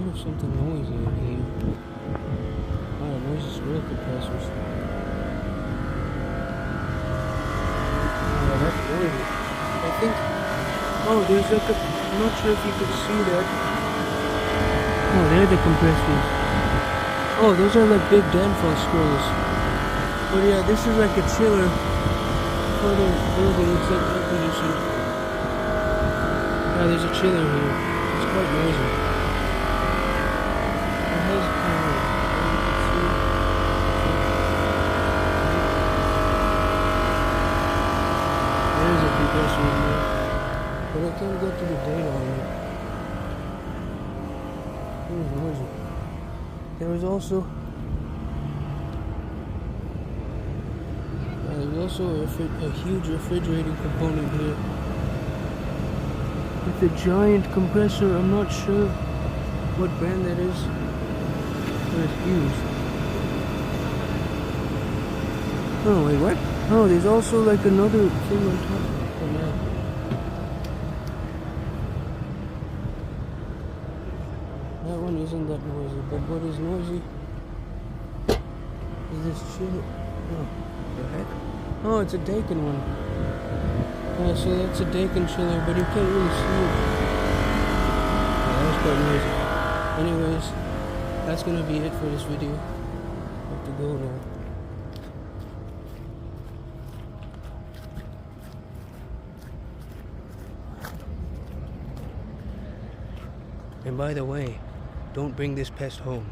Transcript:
hear something noisy in here. Oh, noisy squirrel compressors. Oh, that's noisy. I think. Oh, there's like a. I'm not sure if you could see that. Oh, they're the compressors. Oh, those are like big Danfoss squirrels. But yeah, this is like a chiller for the building. It's like air conditioned. Yeah, there's a chiller here. It's quite noisy. It has power. As you can see. There's a compressor in here. But I can't get to the data on it. It was noisy. There was also a huge refrigerating component here with a giant compressor. I'm not sure what brand that is, but it's huge. Oh wait, what? Oh, there's also like another thing on top of that. That one isn't that noisy, but what is noisy is this chiller. Oh, the heck? Oh, it's a Dakin one. Oh, so that's a Dakin chiller, but you can't really see it. Yeah, that was quite noisy. Anyways, that's gonna be it for this video. I have to go now. And by the way, don't bring this pest home.